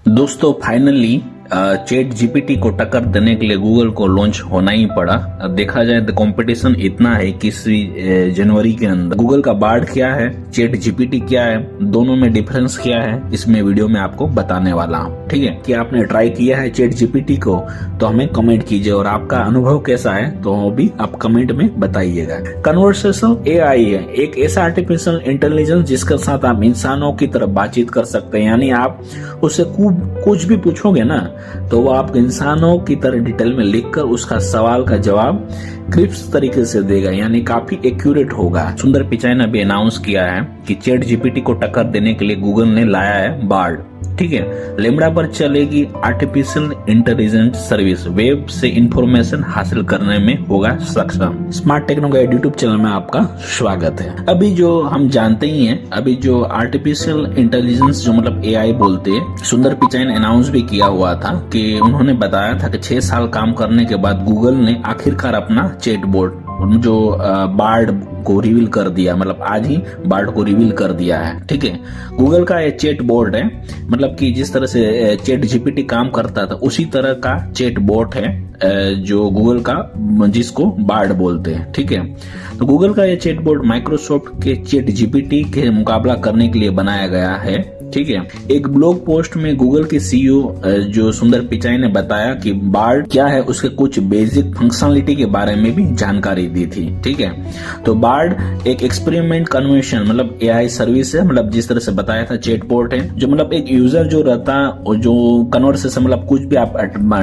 दोस्तों finally chat GPT को टक्कर देने के लिए गूगल को लॉन्च होना ही पड़ा। देखा जाए तो कंपटीशन इतना है कि जनवरी के अंदर गूगल का बार्ड क्या है, चैट जीपीटी क्या है, दोनों में डिफरेंस क्या है, इसमें वीडियो में आपको बताने वाला हूँ। ठीक है, कि आपने ट्राई किया है चैट जीपीटी को तो हमें कमेंट कीजिए और आपका अनुभव कैसा है तो वो भी आप कमेंट में बताइएगा। कन्वर्सेशनल एआई है एक ऐसा आर्टिफिशियल इंटेलिजेंस जिसके साथ आप इंसानों की तरह बातचीत कर सकते हैं। यानी आप उससे कुछ भी पूछोगे ना तो वो आपको इंसानों की तरह डिटेल में लिखकर उसका सवाल का जवाब क्रिस्प तरीके से देगा, यानी काफी एक्यूरेट होगा। सुंदर पिचाई ने भी अनाउंस किया है कि चैट जीपीटी को टक्कर देने के लिए गूगल ने लाया है बार्ड। ठीक है, लेमड़ा पर चलेगी आर्टिफिशियल इंटेलिजेंस सर्विस, वेब से इंफॉर्मेशन हासिल करने में होगा सक्षम। स्मार्ट टेक्नो का यूट्यूब चैनल में आपका स्वागत है। अभी जो हम जानते ही हैं, अभी जो आर्टिफिशियल इंटेलिजेंस जो मतलब एआई बोलते हैं, सुंदर पिचाई ने अनाउंस भी किया हुआ था कि उन्होंने बताया था कि 6 साल काम करने के बाद गूगल ने आखिरकार अपना चैटबॉट जो बार्ड को रिवील कर दिया, मतलब आज ही बार्ड को रिवील कर दिया है। ठीक है, गूगल का ये चैट बोर्ड है, मतलब कि जिस तरह से चैट जीपीटी काम करता था उसी तरह का चैट बोट है जो गूगल का, जिसको बार्ड बोलते हैं। ठीक है, तो गूगल का ये चैट बोर्ड माइक्रोसॉफ्ट के चैट जीपीटी के मुकाबला करने के लिए बनाया गया है। ठीक है, एक ब्लॉग पोस्ट में गूगल के सीईओ जो सुंदर पिचाई ने बताया कि बार्ड क्या है, उसके कुछ बेसिक फंक्शनलिटी के बारे में भी जानकारी दी थी। ठीक है, तो बार्ड एक एक्सपेरिमेंट कन्वर्सेशन मतलब एआई सर्विस है, मतलब जिस तरह से बताया था चैटबॉट है, जो मतलब एक यूजर जो रहता है जो कन्वर्सेशन मतलब कुछ भी आप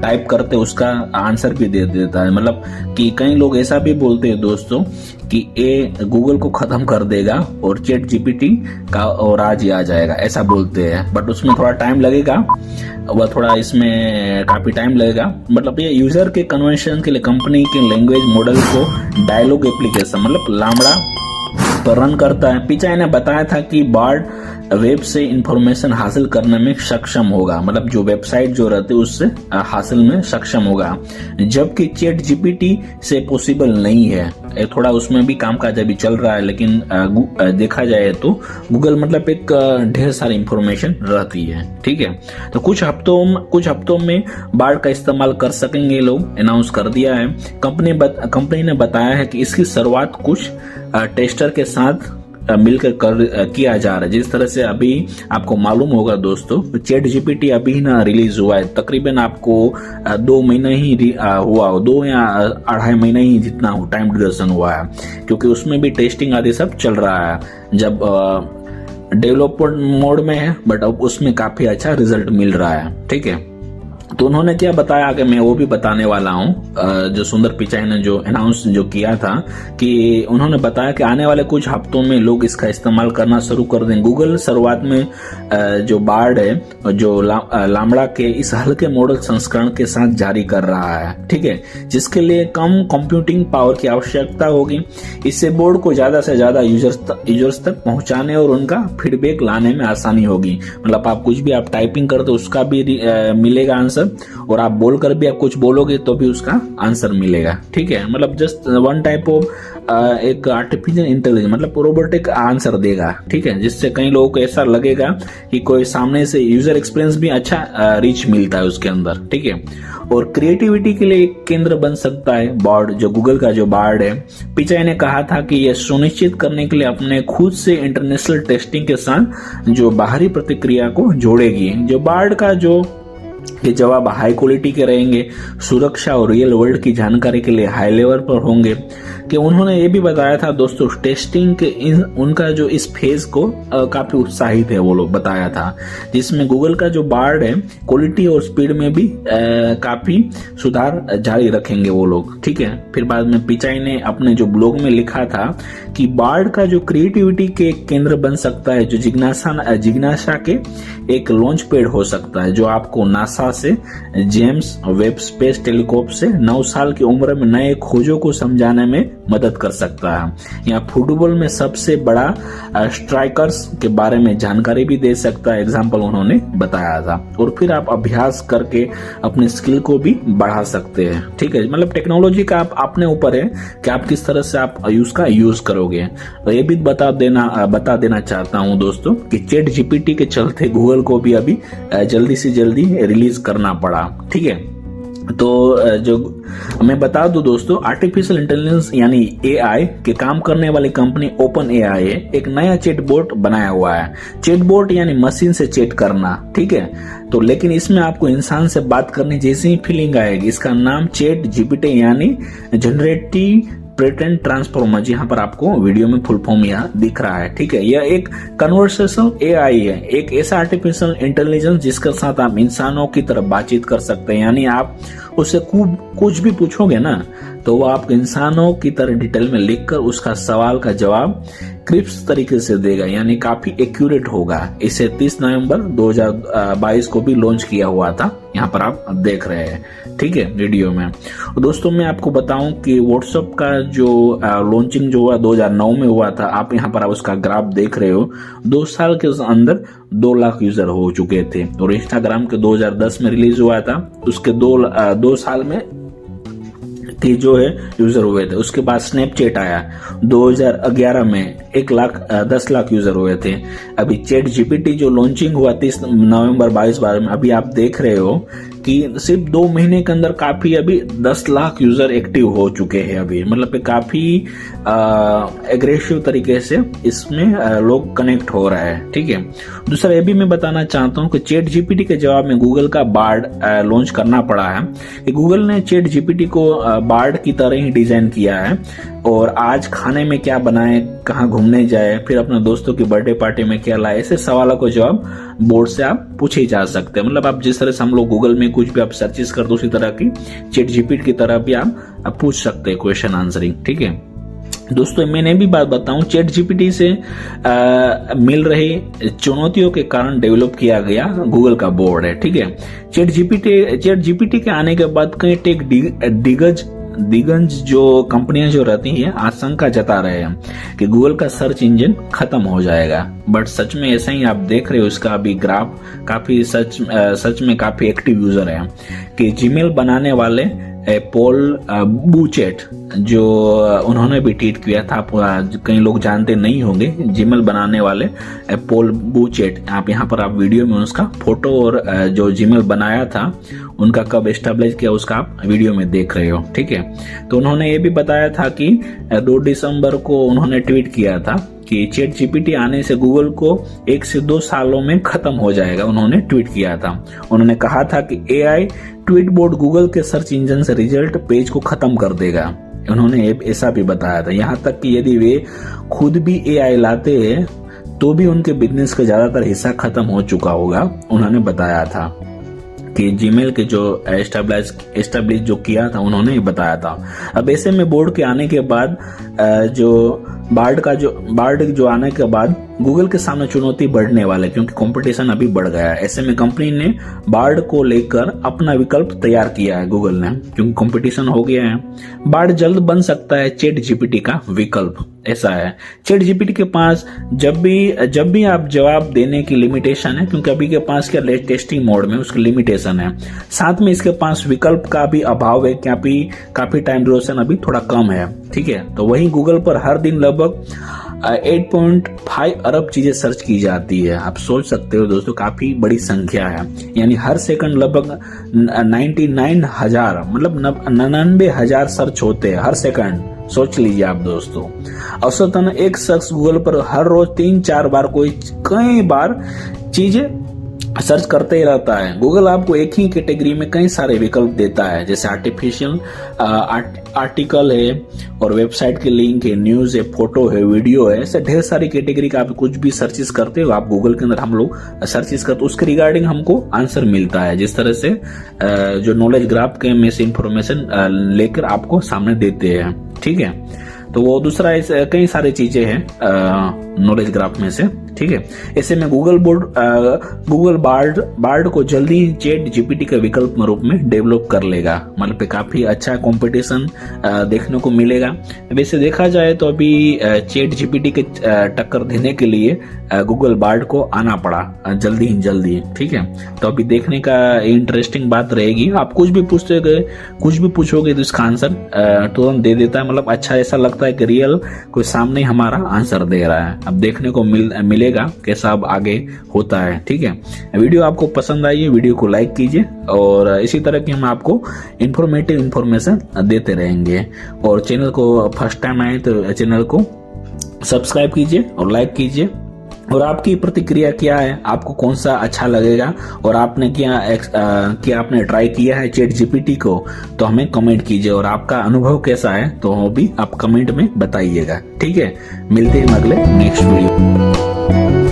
टाइप करते उसका आंसर भी दे देता है। मतलब कि कई लोग ऐसा भी बोलते हैं दोस्तों कि ये गूगल को खत्म कर देगा और चैट जीपीटी का और आज ही आ जाएगा, ऐसा बोलते हैं। बट उसमें थोड़ा टाइम लगेगा, वह थोड़ा इसमें काफी टाइम लगेगा। मतलब ये यूजर के कन्वर्सेशन के लिए कंपनी के लैंग्वेज मॉडल को डायलॉग एप्लीकेशन मतलब लामड़ा पर रन करता है। पिचाई ने बताया था कि बार्ड वेब से इंफॉर्मेशन हासिल करने में सक्षम होगा, मतलब जो वेबसाइट जो रहते उससे हासिल में सक्षम होगा, जबकि चैट जीपीटी से पॉसिबल नहीं है। थोड़ा उसमें भी कामकाज अभी चल रहा है, लेकिन देखा जाए तो गूगल मतलब एक ढेर सारी इंफॉर्मेशन रहती है। ठीक है, तो कुछ हफ्तों में बार्ड का इस्तेमाल कर सकेंगे लोग, अनाउंस कर दिया है। कंपनी ने बताया है कि इसकी शुरुआत कुछ टेस्टर के साथ मिलकर किया जा रहा है। जिस तरह से अभी आपको मालूम होगा दोस्तों, चैट जीपीटी अभी ना रिलीज हुआ है, तकरीबन आपको 2 महीने ही हुआ, 2 या 2.5 महीने ही जितना टाइम ड्यूरेशन हुआ है, क्योंकि उसमें भी टेस्टिंग आदि सब चल रहा है। जब डेवलपमेंट मोड में है बट अब उसमें काफी अच्छा रिजल्ट मिल रहा है। ठीक है, तो उन्होंने क्या बताया कि मैं वो भी बताने वाला हूँ। जो सुंदर पिचाई ने जो अनाउंस जो किया था कि उन्होंने बताया कि आने वाले कुछ हफ्तों में लोग इसका इस्तेमाल करना शुरू कर देंगे। गूगल शुरुआत में जो बार्ड है जो लामड़ा के इस हल्के मॉडल संस्करण के साथ जारी कर रहा है। ठीक है, जिसके लिए कम कंप्यूटिंग पावर की आवश्यकता होगी। इससे बोर्ड को ज्यादा से ज्यादा यूजर्स तक पहुंचाने और उनका फीडबैक लाने में आसानी होगी। मतलब आप कुछ भी आप टाइपिंग करते उसका भी मिलेगा आंसर, और आप बोलकर भी आप कुछ बोलोगे तो भी उसका आंसर मिलेगा। ठीक है, मतलब जस्ट वन टाइप ऑफ एक आर्टिफिशियल इंटेलिजेंस मतलब रोबोटिक आंसर देगा। ठीक है, जिससे कई लोगों को ऐसा लगेगा कि कोई सामने से यूजर एक्सपीरियंस भी अच्छा रिच मिलता है उसके अंदर। ठीक है, और क्रिएटिविटी के लिए एक केंद्र बन सकता है बार्ड, जो गूगल का जो बार्ड है। पिचाई ने कहा था कि यह सुनिश्चित करने के लिए अपने खुद से इंटरनेशनल टेस्टिंग के साथ जो बाहरी प्रतिक्रिया को जोड़ेगी। जो बार्ड का जो ये जवाब हाई क्वालिटी के रहेंगे, सुरक्षा और रियल वर्ल्ड की जानकारी के लिए हाई लेवल पर होंगे। कि उन्होंने ये भी बताया था दोस्तों टेस्टिंग के उनका जो इस फेज को काफी उत्साहित है वो लोग बताया था, जिसमें गूगल का जो बार्ड है क्वालिटी और स्पीड में भी काफी सुधार जारी रखेंगे वो लोग। ठीक है, फिर बाद में पिचाई ने अपने जो ब्लॉग में लिखा था कि बार्ड का जो क्रिएटिविटी के केंद्र बन सकता है, जो जिज्ञासा के एक लॉन्च पैड हो सकता है, जो आपको नासा से जेम्स वेब स्पेस टेलीस्कोप से 9 साल की उम्र में नए खोजों को समझाने में मदद कर सकता है। यहाँ फुटबॉल में सबसे बड़ा स्ट्राइकर्स के बारे में जानकारी भी दे सकता है, एग्जाम्पल उन्होंने बताया था। और फिर आप अभ्यास करके अपने स्किल को भी बढ़ा सकते हैं। ठीक है, मतलब टेक्नोलॉजी का आप अपने ऊपर है कि आप किस तरह से आप उसका यूज करोगे। तो ये भी बता देना चाहता हूं दोस्तों कि चैट जीपीटी के चलते गूगल को भी अभी जल्दी से जल्दी रिलीज करना पड़ा। ठीक है, तो जो मैं बता दूं दोस्तों, आर्टिफिशियल इंटेलिजेंस यानी एआई के काम करने वाली कंपनी ओपन एआई है, एक नया चैटबॉट बनाया हुआ है। चैटबॉट यानी मशीन से चैट करना। ठीक है, तो लेकिन इसमें आपको इंसान से बात करने जैसी ही फीलिंग आएगी। इसका नाम चैट जीपीटी यानी जनरेटिव प्रेटेंट ट्रांसफॉर्मर, यहाँ पर आपको वीडियो में फुल फॉर्म यहाँ दिख रहा है। ठीक है, यह एक कन्वर्सेशनल एआई है, एक ऐसा आर्टिफिशियल इंटेलिजेंस जिसके साथ आप इंसानों की तरह बातचीत कर सकते हैं। यानी आप उससे कुछ भी पूछोगे ना तो वो आपको इंसानों की तरह डिटेल में लिखकर उसका सवाल का जवाब क्रिस्प तरीके से देगा, यानी काफी एक्यूरेट होगा। इसे 30 नवंबर 2022 को भी लॉन्च किया हुआ था, यहाँ पर आप देख रहे हैं। ठीक है, वीडियो में। दोस्तों मैं आपको बताऊं कि व्हाट्सएप का जो लॉन्चिंग जो हुआ 2009 में हुआ था, आप यहाँ पर उसका ग्राफ देख रहे हो। 2 साल के अंदर 2 लाख यूजर हो चुके थे। और इंस्टाग्राम के 2010 में रिलीज हुआ था, उसके 2 साल में कि जो है यूजर हुए थे। उसके बाद स्नैपचैट आया 2011 में, 10 लाख यूजर हुए थे। अभी चैट जीपीटी जो लॉन्चिंग हुआ 30 नवंबर 2022 में, अभी आप देख रहे हो कि सिर्फ 2 महीने के अंदर काफी अभी 10 लाख यूजर एक्टिव हो चुके हैं। अभी मतलब काफी एग्रेसिव तरीके से इसमें लोग कनेक्ट हो रहा है। ठीक है, दूसरा ये भी मैं बताना चाहता हूं कि चैट जीपीटी के जवाब में गूगल का बार्ड लॉन्च करना पड़ा है। कि गूगल ने चैट जीपीटी को बार्ड की तरह ही डिजाइन किया है। और आज खाने में क्या बनाए, कहाँ घूमने जाए, फिर अपने दोस्तों की बर्थडे पार्टी में क्या लाए, ऐसे सवालों को जवाब बोर्ड से आप पूछे जा सकते हैं। मतलब आप जिस तरह से हम लोग गूगल में कुछ भी आप सर्चेस करते हो उसी तरह की चैट जीपीटी की तरह भी आप पूछ सकते हैं क्वेश्चन आंसरिंग। ठीक है दोस्तों, मैंने भी बात बताऊं, चैट जीपीटी से मिल रही चुनौतियों के कारण डेवलप किया गया गूगल का बोर्ड है। ठीक है, चैट जीपीटी के आने के बाद कई टेक दिग्गज जो कंपनियां जो रहती हैं आशंका जता रहे हैं कि गूगल का सर्च इंजन खत्म हो जाएगा। बट सच में ऐसा ही आप देख रहे हो, इसका अभी ग्राफ काफी सच में काफी एक्टिव यूजर है। कि जीमेल बनाने वाले पॉल बूचेट जो उन्होंने भी ट्वीट किया था, आप कई लोग जानते नहीं होंगे, जीमेल बनाने वाले पॉल बूचेट। आप यहाँ पर आप वीडियो में उसका फोटो और जो जीमेल बनाया था उनका कब एस्टेब्लिश किया उसका आप वीडियो में देख रहे हो। ठीक है, तो उन्होंने ये भी बताया था कि 2 दिसंबर को उन्होंने ट्वीट किया था कि चैट जीपीटी आने से गूगल को 1 से 2 सालों में खत्म हो जाएगा। उन्होंने ट्वीट किया था, उन्होंने कहा था कि एआई ट्वीट बोर्ड गूगल के सर्च इंजन से रिजल्ट पेज को खत्म कर देगा। उन्होंने ऐसा भी बताया था, यहाँ तक कि यदि वे खुद भी एआई लाते हैं तो भी उनके बिजनेस का ज्यादातर हिस्सा खत्म हो चुका होगा। उन्होंने बताया था कि जीमेल के जो एस्टेब्लिश जो किया था उन्होंने बताया था। अब ऐसे में बोर्ड के आने के बाद जो बार्ड जो आने के बाद गूगल के सामने चुनौती बढ़ने वाले, क्योंकि कंपटीशन अभी बढ़ गया है। ऐसे में कंपनी ने बार्ड को लेकर अपना विकल्प तैयार किया है गूगल ने, क्योंकि कंपटीशन हो गया है। बार्ड जल्द बन सकता है चैट जीपीटी का विकल्प, ऐसा है। चैट जीपीटी के पास जब भी आप जवाब देने की लिमिटेशन है, क्योंकि अभी के पास क्या टेस्टिंग मोड में उसकी लिमिटेशन है। साथ में इसके पास विकल्प का भी अभाव है, काफी टाइम ड्यूरेशन अभी थोड़ा कम है। ठीक है, तो वहीं गूगल पर हर दिन लगभग 8.5 अरब चीजें सर्च की जाती है। आप सोच सकते हो दोस्तों, काफी बड़ी संख्या है। यानी हर सेकंड लगभग 99,000 मतलब 99,000 सर्च होते हैं हर सेकंड। सोच लीजिए आप दोस्तों, औसतन एक शख्स गूगल पर हर रोज 3-4 बार कई बार चीजें सर्च करते ही रहता है। गूगल आपको एक ही कैटेगरी में कई सारे विकल्प देता है, जैसे आर्टिफिशियल आर्टिकल है और वेबसाइट के लिंक है, न्यूज है, फोटो है, वीडियो है, ऐसे ढेर सारी कैटेगरी का आप कुछ भी सर्चेस करते हो आप गूगल के अंदर, हम लोग सर्चेस करते उसके रिगार्डिंग हमको आंसर मिलता है। जिस तरह से जो नॉलेज ग्राफ के में से इंफॉर्मेशन लेकर आपको सामने देते हैं। ठीक है, तो वो दूसरा कई सारी चीजें हैं नॉलेज ग्राफ में से, ठीक है। ऐसे में गूगल बार्ड को जल्दी ही चैट जीपीटी के विकल्प रूप में डेवलप कर लेगा। मतलब काफी अच्छा कंपटीशन देखने को मिलेगा। वैसे देखा जाए तो अभी चैट जीपीटी के टक्कर देने के लिए गूगल बार्ड को आना पड़ा जल्दी, ठीक है। तो अभी देखने का इंटरेस्टिंग बात रहेगी। आप कुछ भी पूछोगे तो इसका आंसर तुरंत दे देता है। मतलब अच्छा ऐसा लगता है कि रियल कोई सामने हमारा आंसर दे रहा है। अब देखने को मिलेगा कैसा अब आगे होता है, ठीक है। वीडियो आपको पसंद आई है, वीडियो को लाइक कीजिए और इसी तरह की हम आपको इंफॉर्मेटिव इंफॉर्मेशन देते रहेंगे। और चैनल को फर्स्ट टाइम आए तो चैनल को सब्सक्राइब कीजिए और लाइक कीजिए। और आपकी प्रतिक्रिया क्या है, आपको कौन सा अच्छा लगेगा और आपने क्या आपने ट्राई किया है चैट जीपीटी को, तो हमें कमेंट कीजिए। और आपका अनुभव कैसा है तो वो भी आप कमेंट में बताइएगा, ठीक है। मिलते हैं अगले नेक्स्ट वीडियो।